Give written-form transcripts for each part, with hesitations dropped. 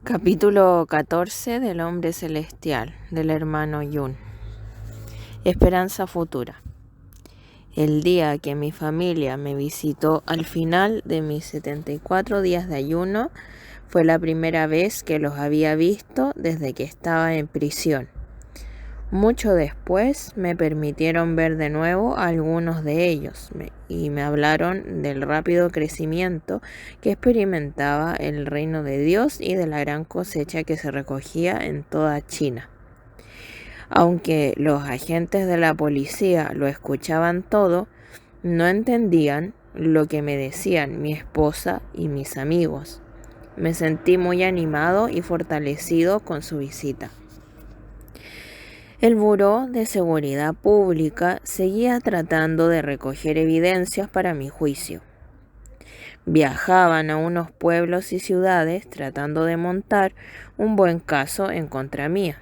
Capítulo 14 del Hombre Celestial, del hermano Yun. Esperanza futura. El día que mi familia me visitó al final de mis 74 días de ayuno fue la primera vez que los había visto desde que estaba en prisión. Mucho después me permitieron ver de nuevo a algunos de ellos y me hablaron del rápido crecimiento que experimentaba el reino de Dios y de la gran cosecha que se recogía en toda China. Aunque los agentes de la policía lo escuchaban todo, no entendían lo que me decían mi esposa y mis amigos. Me sentí muy animado y fortalecido con su visita. El Buró de Seguridad Pública seguía tratando de recoger evidencias para mi juicio. Viajaban a unos pueblos y ciudades tratando de montar un buen caso en contra mía.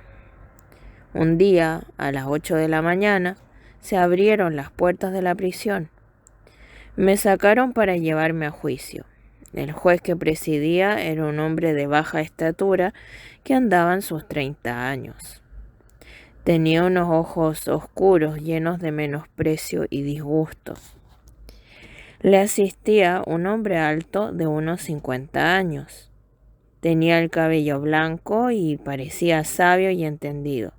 Un día, a las 8 de la mañana, se abrieron las puertas de la prisión. Me sacaron para llevarme a juicio. El juez que presidía era un hombre de baja estatura que andaba en sus 30 años. Tenía unos ojos oscuros llenos de menosprecio y disgusto. Le asistía un hombre alto de unos 50 años. Tenía el cabello blanco y parecía sabio y entendido.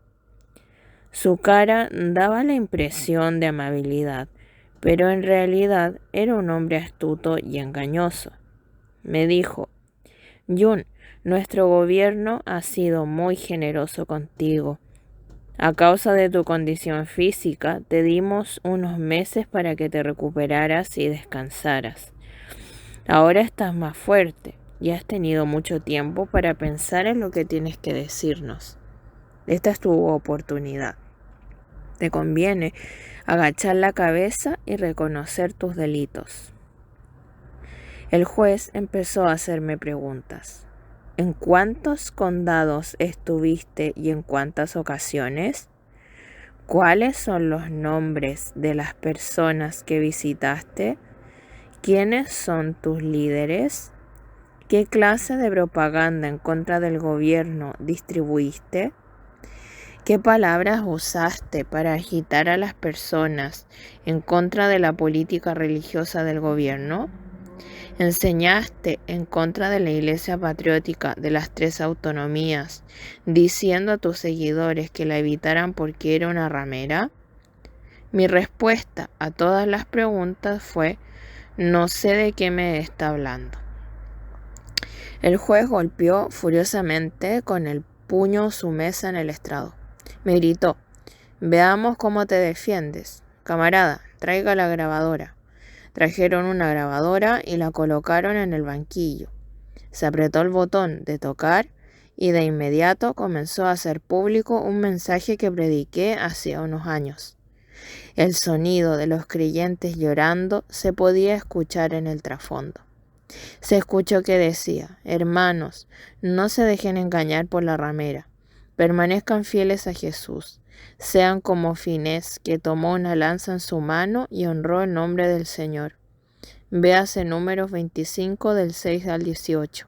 Su cara daba la impresión de amabilidad, pero en realidad era un hombre astuto y engañoso. Me dijo: Yun, nuestro gobierno ha sido muy generoso contigo. A causa de tu condición física, te dimos unos meses para que te recuperaras y descansaras. Ahora estás más fuerte y has tenido mucho tiempo para pensar en lo que tienes que decirnos. Esta es tu oportunidad. Te conviene agachar la cabeza y reconocer tus delitos. El juez empezó a hacerme preguntas. ¿En cuántos condados estuviste y en cuántas ocasiones? ¿Cuáles son los nombres de las personas que visitaste? ¿Quiénes son tus líderes? ¿Qué clase de propaganda en contra del gobierno distribuiste? ¿Qué palabras usaste para agitar a las personas en contra de la política religiosa del gobierno? ¿Enseñaste en contra de la Iglesia Patriótica de las 3 autonomías, diciendo a tus seguidores que la evitaran porque era una ramera? Mi respuesta a todas las preguntas fue: no sé de qué me está hablando. El juez golpeó furiosamente con el puño su mesa en el estrado. Me gritó: veamos cómo te defiendes. Camarada, traiga la grabadora. Trajeron una grabadora y la colocaron en el banquillo. Se apretó el botón de tocar y de inmediato comenzó a hacer público un mensaje que prediqué hace unos años. El sonido de los creyentes llorando se podía escuchar en el trasfondo. Se escuchó que decía: hermanos, no se dejen engañar por la ramera. Permanezcan fieles a Jesús. Sean como Finés, que tomó una lanza en su mano y honró el nombre del Señor. Véase Números 25 del 6 al 18.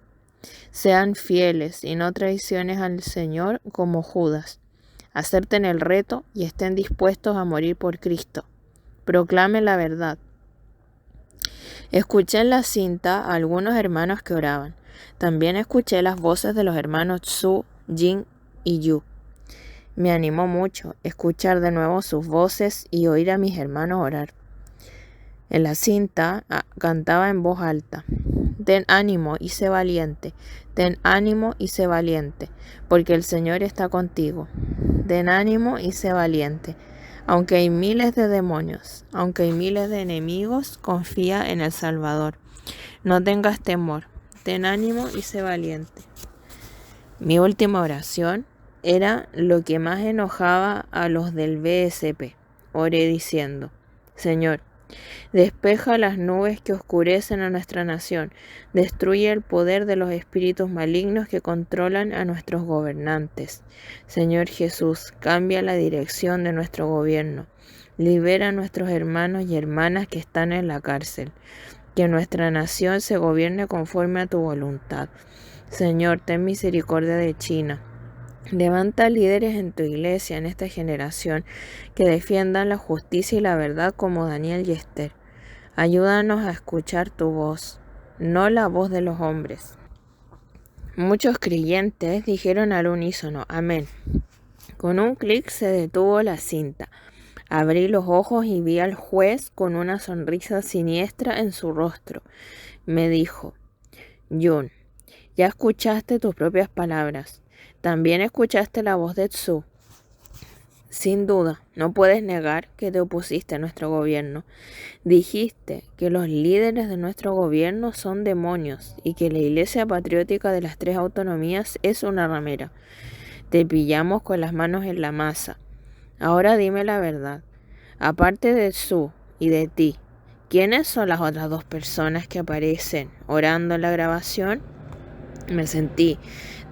Sean fieles y no traiciones al Señor como Judas. Acepten el reto y estén dispuestos a morir por Cristo. Proclamen la verdad. Escuché en la cinta a algunos hermanos que oraban. También escuché las voces de los hermanos Tzu, Jin y Yu. Me animó mucho escuchar de nuevo sus voces y oír a mis hermanos orar. En la cinta cantaba en voz alta: ten ánimo y sé valiente, ten ánimo y sé valiente, porque el Señor está contigo. Ten ánimo y sé valiente. Aunque hay miles de demonios, aunque hay miles de enemigos, confía en el Salvador. No tengas temor, ten ánimo y sé valiente. Mi última oración era lo que más enojaba a los del BSP. Oré diciendo: Señor, despeja las nubes que oscurecen a nuestra nación, destruye el poder de los espíritus malignos que controlan a nuestros gobernantes. Señor Jesús, cambia la dirección de nuestro gobierno, libera a nuestros hermanos y hermanas que están en la cárcel, que nuestra nación se gobierne conforme a tu voluntad. Señor, ten misericordia de China. Levanta líderes en tu iglesia en esta generación que defiendan la justicia y la verdad como Daniel y Esther. Ayúdanos a escuchar tu voz, no la voz de los hombres. Muchos creyentes dijeron al unísono, amén. Con un clic se detuvo la cinta. Abrí los ojos y vi al juez con una sonrisa siniestra en su rostro. Me dijo, Jun, ya escuchaste tus propias palabras. También escuchaste la voz de Tsu. Sin duda, no puedes negar que te opusiste a nuestro gobierno. Dijiste que los líderes de nuestro gobierno son demonios y que la Iglesia Patriótica de las Tres Autonomías es una ramera. Te pillamos con las manos en la masa. Ahora dime la verdad. Aparte de Tsu y de ti, ¿quiénes son las otras dos personas que aparecen orando en la grabación? Me sentí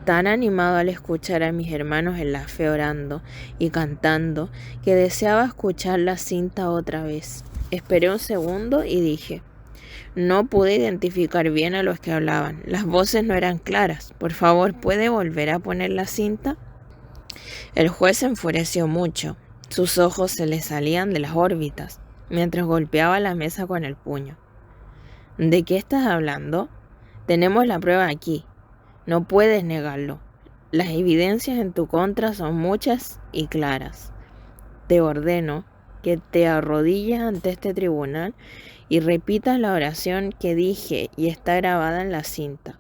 tan animado al escuchar a mis hermanos en la fe orando y cantando que deseaba escuchar la cinta otra vez. Esperé un segundo y dije, no pude identificar bien a los que hablaban. Las voces no eran claras. Por favor, ¿puede volver a poner la cinta? El juez se enfureció mucho. Sus ojos se le salían de las órbitas mientras golpeaba la mesa con el puño. ¿De qué estás hablando? Tenemos la prueba aquí. No puedes negarlo. Las evidencias en tu contra son muchas y claras. Te ordeno que te arrodilles ante este tribunal y repitas la oración que dije y está grabada en la cinta.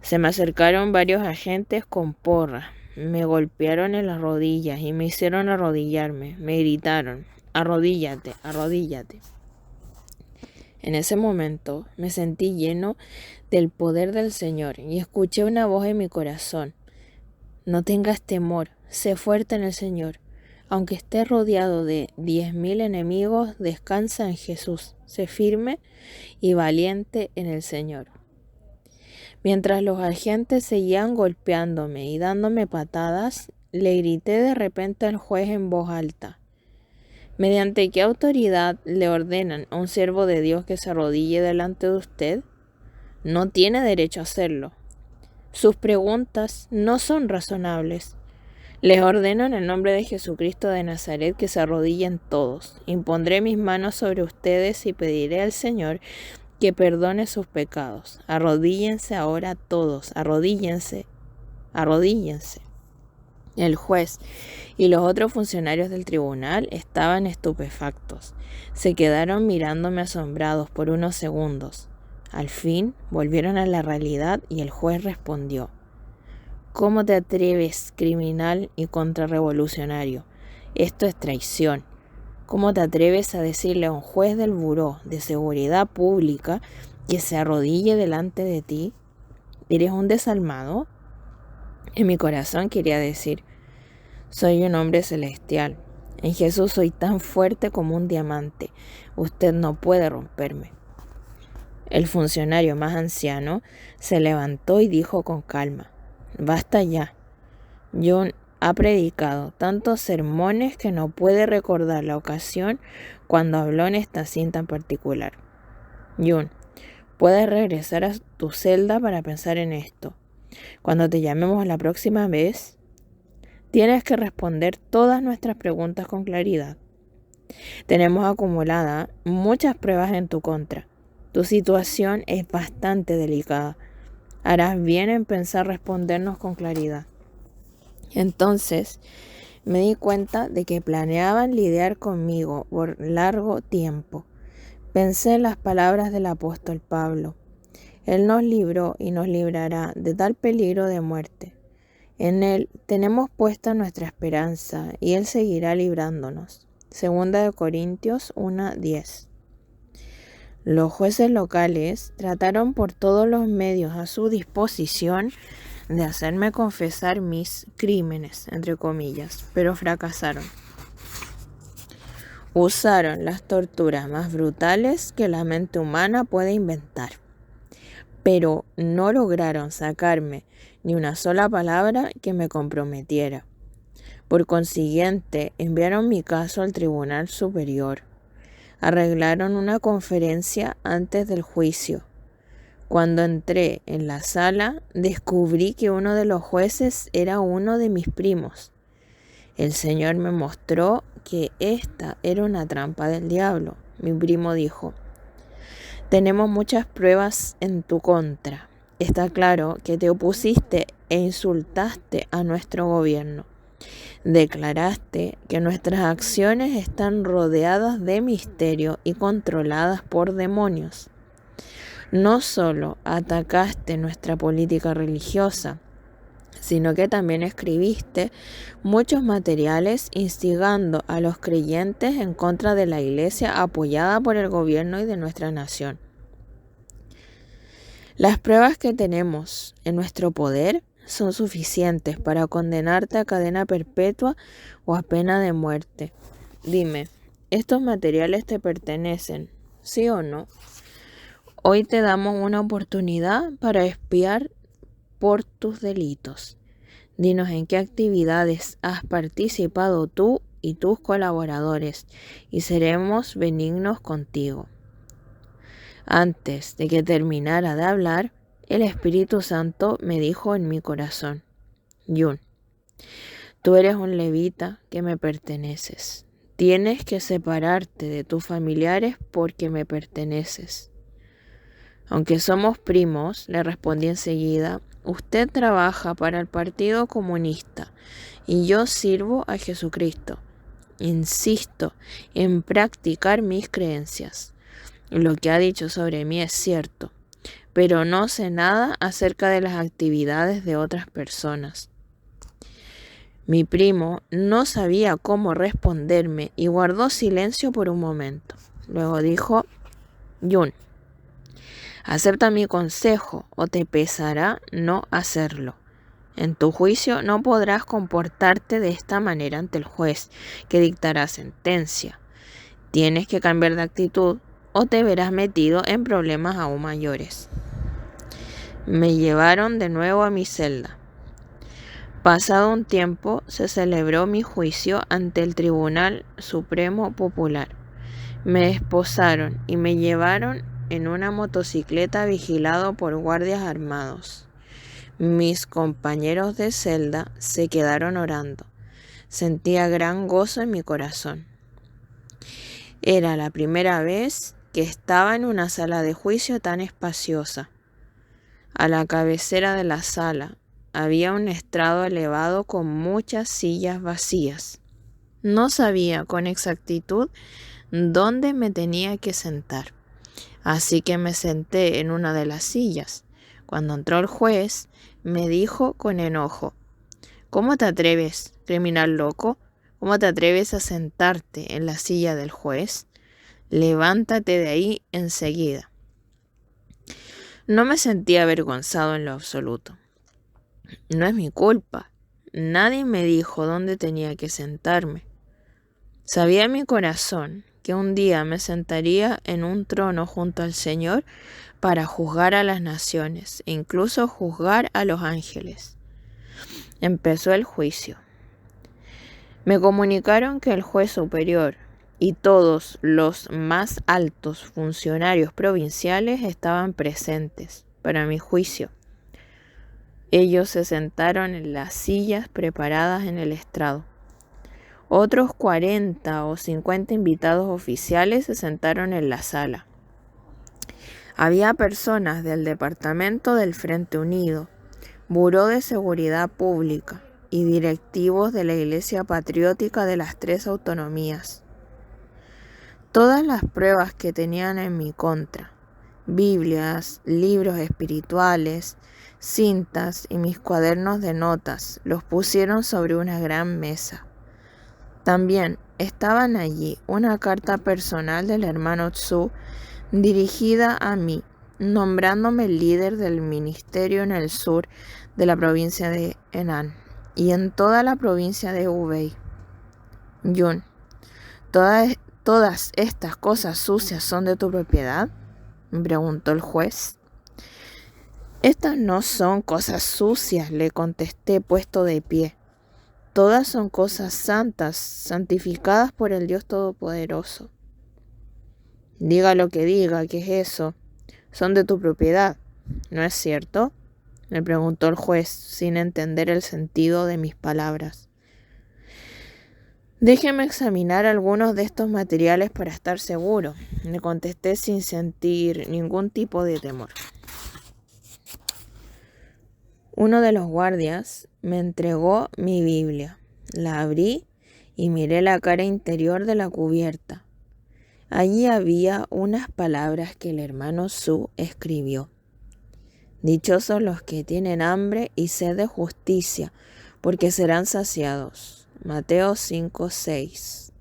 Se me acercaron varios agentes con porras, me golpearon en las rodillas y me hicieron arrodillarme. Me gritaron, arrodíllate, arrodíllate. En ese momento me sentí lleno del poder del Señor y escuché una voz en mi corazón. No tengas temor, sé fuerte en el Señor. Aunque estés rodeado de 10,000 enemigos, descansa en Jesús. Sé firme y valiente en el Señor. Mientras los agentes seguían golpeándome y dándome patadas, le grité de repente al juez en voz alta. ¿Mediante qué autoridad le ordenan a un siervo de Dios que se arrodille delante de usted? No tiene derecho a hacerlo. Sus preguntas no son razonables. Les ordeno en el nombre de Jesucristo de Nazaret que se arrodillen todos. Impondré mis manos sobre ustedes y pediré al Señor que perdone sus pecados. Arrodíllense ahora todos. Arrodíllense. Arrodíllense. El juez y los otros funcionarios del tribunal estaban estupefactos. Se quedaron mirándome asombrados por unos segundos. Al fin volvieron a la realidad y el juez respondió. ¿Cómo te atreves, criminal y contrarrevolucionario? Esto es traición. ¿Cómo te atreves a decirle a un juez del Buró de Seguridad Pública que se arrodille delante de ti? ¿Eres un desalmado? En mi corazón quería decir, soy un hombre celestial. En Jesús soy tan fuerte como un diamante. Usted no puede romperme. El funcionario más anciano se levantó y dijo con calma, basta ya. John ha predicado tantos sermones que no puede recordar la ocasión cuando habló en esta cinta en particular. John, puedes regresar a tu celda para pensar en esto. Cuando te llamemos la próxima vez, tienes que responder todas nuestras preguntas con claridad. Tenemos acumuladas muchas pruebas en tu contra. Tu situación es bastante delicada. Harás bien en pensar respondernos con claridad. Entonces me di cuenta de que planeaban lidiar conmigo por largo tiempo. Pensé en las palabras del apóstol Pablo. Él nos libró y nos librará de tal peligro de muerte. En Él tenemos puesta nuestra esperanza y Él seguirá librándonos. 2 Corintios 1:10. Los jueces locales trataron por todos los medios a su disposición de hacerme confesar mis crímenes, entre comillas, pero fracasaron. Usaron las torturas más brutales que la mente humana puede inventar, pero no lograron sacarme ni una sola palabra que me comprometiera. Por consiguiente, enviaron mi caso al Tribunal Superior. Arreglaron una conferencia antes del juicio. Cuando entré en la sala, descubrí que uno de los jueces era uno de mis primos. El Señor me mostró que esta era una trampa del diablo. Mi primo dijo: tenemos muchas pruebas en tu contra. Está claro que te opusiste e insultaste a nuestro gobierno. Declaraste que nuestras acciones están rodeadas de misterio y controladas por demonios. No solo atacaste nuestra política religiosa, sino que también escribiste muchos materiales instigando a los creyentes en contra de la Iglesia apoyada por el gobierno y de nuestra nación. Las pruebas que tenemos en nuestro poder son suficientes para condenarte a cadena perpetua o a pena de muerte. Dime, ¿estos materiales te pertenecen, sí o no? Hoy te damos una oportunidad para expiar por tus delitos. Dinos en qué actividades has participado tú y tus colaboradores y seremos benignos contigo. Antes de que terminara de hablar, el Espíritu Santo me dijo en mi corazón: Yun, tú eres un levita que me perteneces. Tienes que separarte de tus familiares porque me perteneces. Aunque somos primos, le respondí enseguida, usted trabaja para el Partido Comunista y yo sirvo a Jesucristo. Insisto en practicar mis creencias. Lo que ha dicho sobre mí es cierto, pero no sé nada acerca de las actividades de otras personas. Mi primo no sabía cómo responderme y guardó silencio por un momento. Luego dijo: Yun, acepta mi consejo o te pesará no hacerlo. En tu juicio no podrás comportarte de esta manera ante el juez que dictará sentencia. Tienes que cambiar de actitud o te verás metido en problemas aún mayores. Me llevaron de nuevo a mi celda. Pasado un tiempo se celebró mi juicio ante el Tribunal Supremo Popular. Me esposaron y me llevaron en una motocicleta vigilado por guardias armados. Mis compañeros de celda se quedaron orando. Sentía gran gozo en mi corazón. Era la primera vez que estaba en una sala de juicio tan espaciosa. A la cabecera de la sala había un estrado elevado con muchas sillas vacías. No sabía con exactitud dónde me tenía que sentar, así que me senté en una de las sillas. Cuando entró el juez, me dijo con enojo: ¿Cómo te atreves, criminal loco? ¿Cómo te atreves a sentarte en la silla del juez? Levántate de ahí enseguida. No me sentía avergonzado en lo absoluto. No es mi culpa. Nadie me dijo dónde tenía que sentarme. Sabía en mi corazón que un día me sentaría en un trono junto al Señor para juzgar a las naciones e incluso juzgar a los ángeles. Empezó el juicio. Me comunicaron que el juez superior y todos los más altos funcionarios provinciales estaban presentes para mi juicio. Ellos se sentaron en las sillas preparadas en el estrado. Otros 40 o 50 invitados oficiales se sentaron en la sala. Había personas del Departamento del Frente Unido, Buró de Seguridad Pública y directivos de la Iglesia Patriótica de las 3 autonomías. Todas las pruebas que tenían en mi contra, Biblias, libros espirituales, cintas y mis cuadernos de notas, los pusieron sobre una gran mesa. También estaban allí una carta personal del hermano Tzu dirigida a mí, nombrándome líder del ministerio en el sur de la provincia de Henan y en toda la provincia de Hubei. Yun, ¿todas estas cosas sucias son de tu propiedad?, me preguntó el juez. Estas no son cosas sucias, le contesté puesto de pie. Todas son cosas santas, santificadas por el Dios Todopoderoso. Diga lo que diga, ¿qué es eso? Son de tu propiedad. ¿no es cierto?, me preguntó el juez, sin entender el sentido de mis palabras. Déjeme examinar algunos de estos materiales para estar seguro, le contesté sin sentir ningún tipo de temor. Uno de los guardias me entregó mi Biblia. La abrí y miré la cara interior de la cubierta. Allí había unas palabras que el hermano Su escribió. Dichosos los que tienen hambre y sed de justicia, porque serán saciados. Mateo 5:6.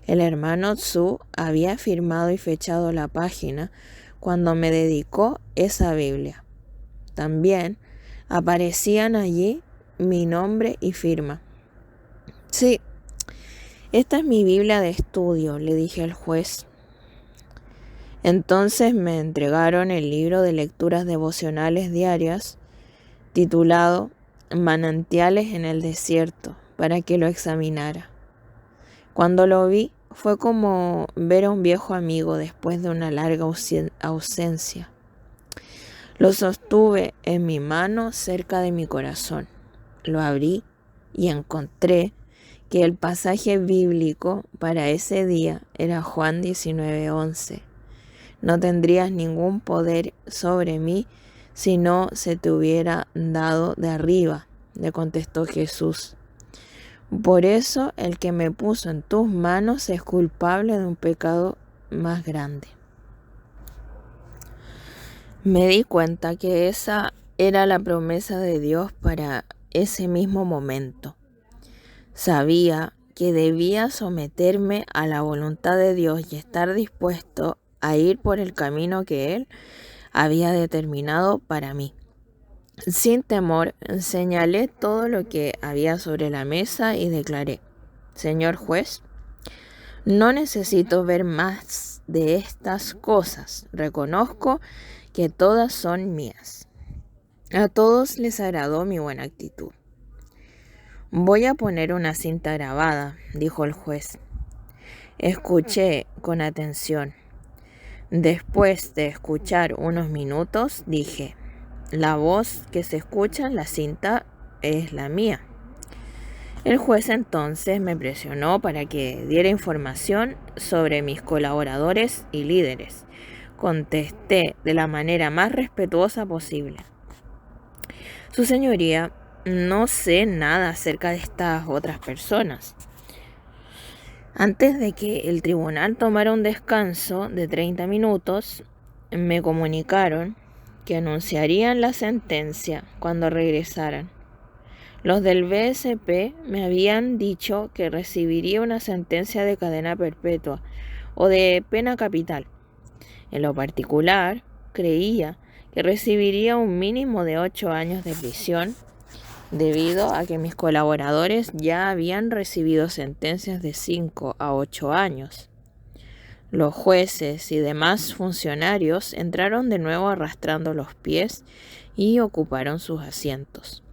El hermano Su había firmado y fechado la página cuando me dedicó esa Biblia. También aparecían allí mi nombre y firma. Sí, esta es mi Biblia de estudio, le dije al juez. Entonces me entregaron el libro de lecturas devocionales diarias, titulado Manantiales en el desierto, para que lo examinara. Cuando lo vi, fue como ver a un viejo amigo después de una larga ausencia. Lo sostuve en mi mano cerca de mi corazón. Lo abrí y encontré que el pasaje bíblico para ese día era Juan 19:11. No tendrías ningún poder sobre mí si no se te hubiera dado de arriba, le contestó Jesús. Por eso el que me puso en tus manos es culpable de un pecado más grande. Me di cuenta que esa era la promesa de Dios para ese mismo momento. Sabía que debía someterme a la voluntad de Dios y estar dispuesto a ir por el camino que Él había determinado para mí. Sin temor, señalé todo lo que había sobre la mesa y declaré: Señor juez, no necesito ver más de estas cosas. Reconozco que todas son mías. A todos les agradó mi buena actitud. Voy a poner una cinta grabada, dijo el juez. Escuché con atención. Después de escuchar unos minutos, dije: la voz que se escucha en la cinta es la mía. El juez entonces me presionó para que diera información sobre mis colaboradores y líderes. Contesté de la manera más respetuosa posible. Su señoría, no sé nada acerca de estas otras personas. Antes de que el tribunal tomara un descanso de 30 minutos, me comunicaron que anunciarían la sentencia cuando regresaran. Los del BSP me habían dicho que recibiría una sentencia de cadena perpetua o de pena capital. En lo particular, creía que recibiría un mínimo de 8 años de prisión debido a que mis colaboradores ya habían recibido sentencias de 5 a 8 años. Los jueces y demás funcionarios entraron de nuevo arrastrando los pies y ocuparon sus asientos.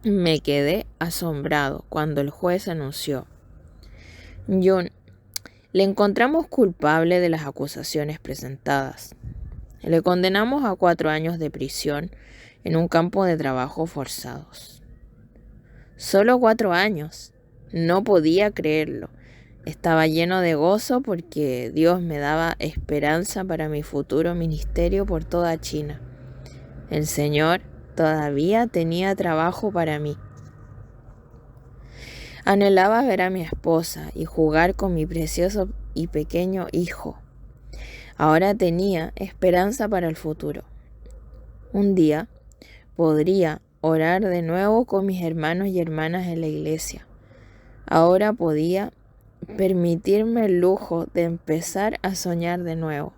Me quedé asombrado cuando el juez anunció: Jun, le encontramos culpable de las acusaciones presentadas. Le condenamos a 4 años de prisión en un campo de trabajo forzados. Solo 4 años. No podía creerlo. Estaba lleno de gozo porque Dios me daba esperanza para mi futuro ministerio por toda China. El Señor todavía tenía trabajo para mí. Anhelaba ver a mi esposa y jugar con mi precioso y pequeño hijo. Ahora tenía esperanza para el futuro. Un día podría orar de nuevo con mis hermanos y hermanas en la iglesia. Ahora podía permitirme el lujo de empezar a soñar de nuevo.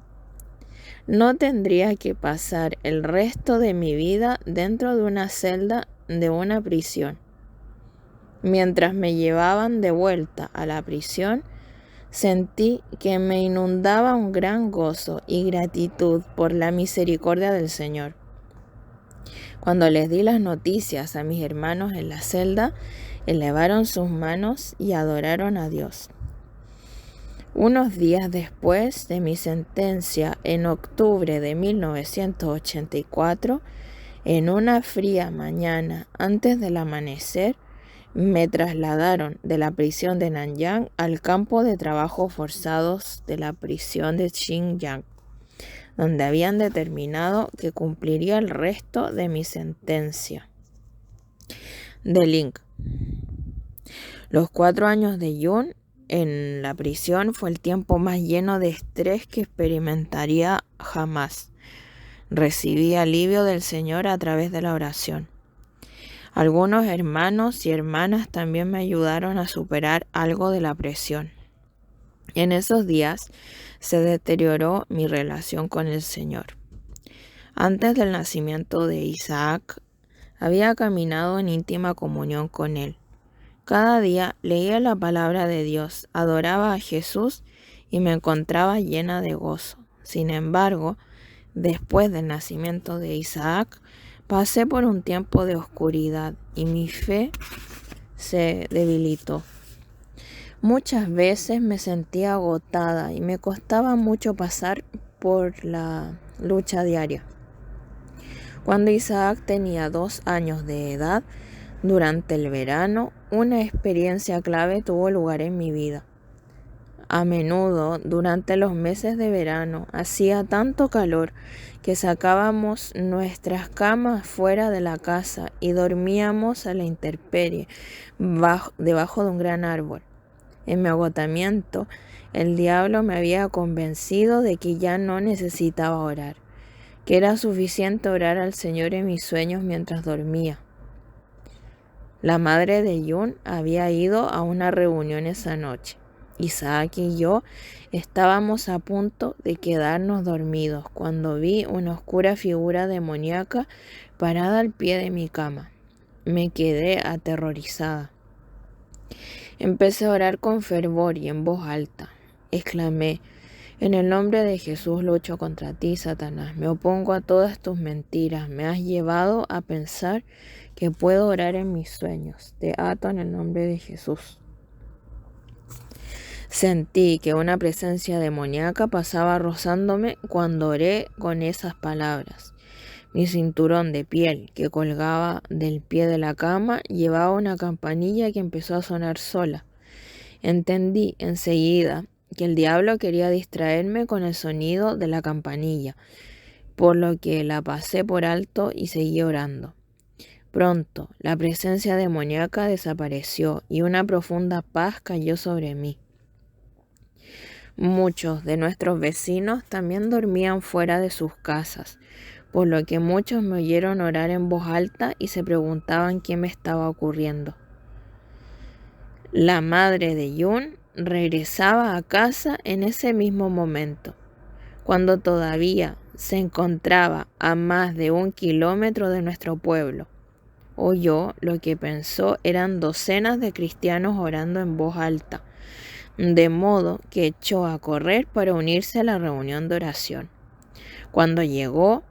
No tendría que pasar el resto de mi vida dentro de una celda de una prisión. Mientras me llevaban de vuelta a la prisión, sentí que me inundaba un gran gozo y gratitud por la misericordia del Señor. Cuando les di las noticias a mis hermanos en la celda, elevaron sus manos y adoraron a Dios. Unos días después de mi sentencia, en octubre de 1984, en una fría mañana antes del amanecer, me trasladaron de la prisión de Nanyang al campo de trabajos forzados de la prisión de Xinjiang, donde habían determinado que cumpliría el resto de mi sentencia. De Link. Los 4 años de Yun en la prisión fue el tiempo más lleno de estrés que experimentaría jamás. Recibí alivio del Señor a través de la oración. Algunos hermanos y hermanas también me ayudaron a superar algo de la presión. En esos días se deterioró mi relación con el Señor. Antes del nacimiento de Isaac, había caminado en íntima comunión con Él. Cada día leía la palabra de Dios, adoraba a Jesús y me encontraba llena de gozo. Sin embargo, después del nacimiento de Isaac, pasé por un tiempo de oscuridad y mi fe se debilitó. Muchas veces me sentía agotada y me costaba mucho pasar por la lucha diaria. Cuando Isaac tenía 2 años de edad, durante el verano, una experiencia clave tuvo lugar en mi vida. A menudo, durante los meses de verano, hacía tanto calor que sacábamos nuestras camas fuera de la casa y dormíamos a la intemperie debajo de un gran árbol. En mi agotamiento, el diablo me había convencido de que ya no necesitaba orar, que era suficiente orar al Señor en mis sueños mientras dormía. La madre de Yun había ido a una reunión esa noche. Isaac y yo estábamos a punto de quedarnos dormidos cuando vi una oscura figura demoníaca parada al pie de mi cama. Me quedé aterrorizada. Empecé a orar con fervor y en voz alta. Exclamé: en el nombre de Jesús lucho contra ti, Satanás. Me opongo a todas tus mentiras. Me has llevado a pensar que puedo orar en mis sueños. Te ato en el nombre de Jesús. Sentí que una presencia demoníaca pasaba rozándome cuando oré con esas palabras. Mi cinturón de piel que colgaba del pie de la cama llevaba una campanilla que empezó a sonar sola. Entendí enseguida que el diablo quería distraerme con el sonido de la campanilla, por lo que la pasé por alto y seguí orando. Pronto, la presencia demoníaca desapareció y una profunda paz cayó sobre mí. Muchos de nuestros vecinos también dormían fuera de sus casas, por lo que muchos me oyeron orar en voz alta y se preguntaban qué me estaba ocurriendo. La madre de Yun regresaba a casa en ese mismo momento, cuando todavía se encontraba a más de 1 kilómetro de nuestro pueblo. Oyó lo que pensó eran docenas de cristianos orando en voz alta, de modo que echó a correr para unirse a la reunión de oración. Cuando llegó,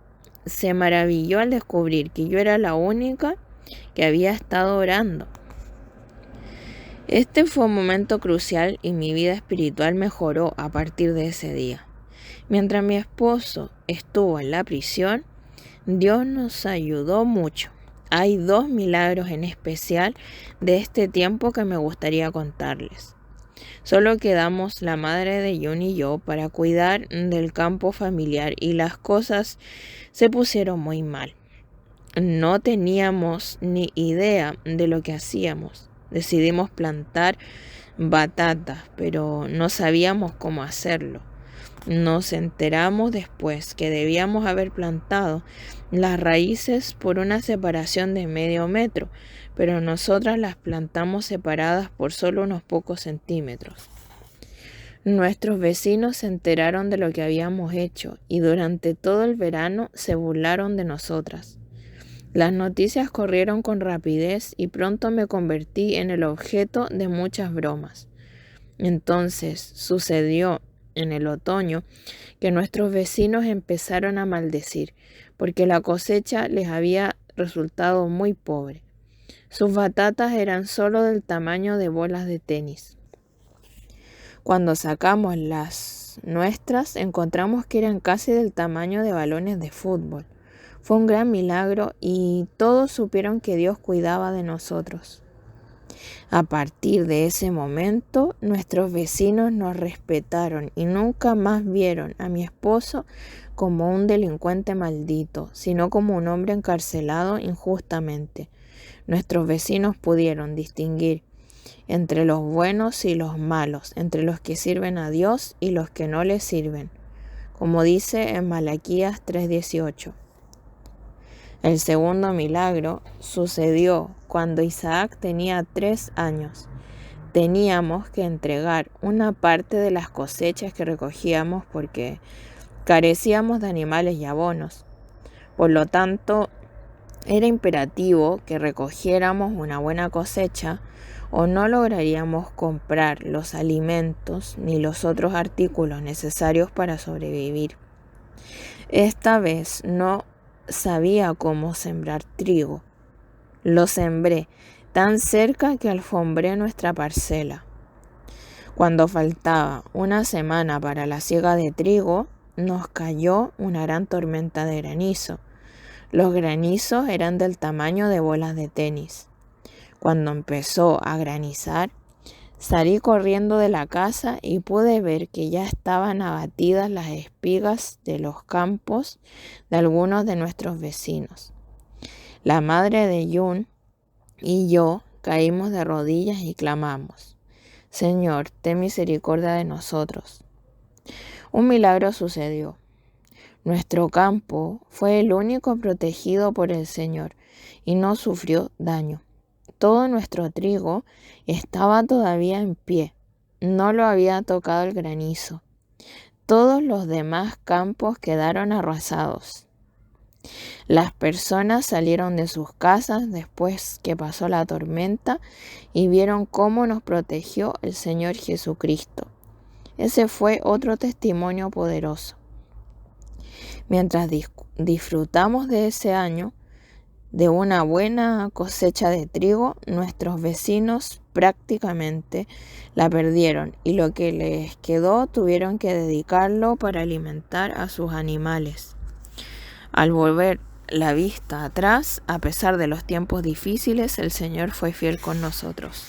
se maravilló al descubrir que yo era la única que había estado orando. Este fue un momento crucial y mi vida espiritual mejoró a partir de ese día. Mientras mi esposo estuvo en la prisión, Dios nos ayudó mucho. Hay 2 milagros en especial de este tiempo que me gustaría contarles. Solo quedamos la madre de Yun y yo para cuidar del campo familiar y las cosas se pusieron muy mal. No teníamos ni idea de lo que hacíamos. Decidimos plantar batatas, pero no sabíamos cómo hacerlo. Nos enteramos después que debíamos haber plantado las raíces por una separación de medio metro, pero nosotras las plantamos separadas por solo unos pocos centímetros. Nuestros vecinos se enteraron de lo que habíamos hecho y durante todo el verano se burlaron de nosotras. Las noticias corrieron con rapidez y pronto me convertí en el objeto de muchas bromas. Entonces sucedió en el otoño que nuestros vecinos empezaron a maldecir porque la cosecha les había resultado muy pobre. Sus batatas eran solo del tamaño de bolas de tenis. Cuando sacamos las nuestras, encontramos que eran casi del tamaño de balones de fútbol. Fue un gran milagro y todos supieron que Dios cuidaba de nosotros. A partir de ese momento, nuestros vecinos nos respetaron y nunca más vieron a mi esposo como un delincuente maldito, sino como un hombre encarcelado injustamente. Nuestros vecinos pudieron distinguir entre los buenos y los malos, entre los que sirven a Dios y los que no le sirven, como dice en Malaquías 3:18. El segundo milagro sucedió cuando Isaac tenía 3 años. Teníamos que entregar una parte de las cosechas que recogíamos porque carecíamos de animales y abonos. Por lo tanto, era imperativo que recogiéramos una buena cosecha o no lograríamos comprar los alimentos ni los otros artículos necesarios para sobrevivir. Esta vez no sabía cómo sembrar trigo. Lo sembré tan cerca que alfombré nuestra parcela. Cuando faltaba una semana para la siega de trigo, nos cayó una gran tormenta de granizo. Los granizos eran del tamaño de bolas de tenis. Cuando empezó a granizar, salí corriendo de la casa y pude ver que ya estaban abatidas las espigas de los campos de algunos de nuestros vecinos. La madre de Jun y yo caímos de rodillas y clamamos: Señor, ten misericordia de nosotros. Un milagro sucedió. Nuestro campo fue el único protegido por el Señor y no sufrió daño. Todo nuestro trigo estaba todavía en pie, no lo había tocado el granizo. Todos los demás campos quedaron arrasados. Las personas salieron de sus casas después que pasó la tormenta y vieron cómo nos protegió el Señor Jesucristo. Ese fue otro testimonio poderoso. Mientras disfrutamos de ese año, de una buena cosecha de trigo, nuestros vecinos prácticamente la perdieron y lo que les quedó tuvieron que dedicarlo para alimentar a sus animales. Al volver la vista atrás, a pesar de los tiempos difíciles, el Señor fue fiel con nosotros.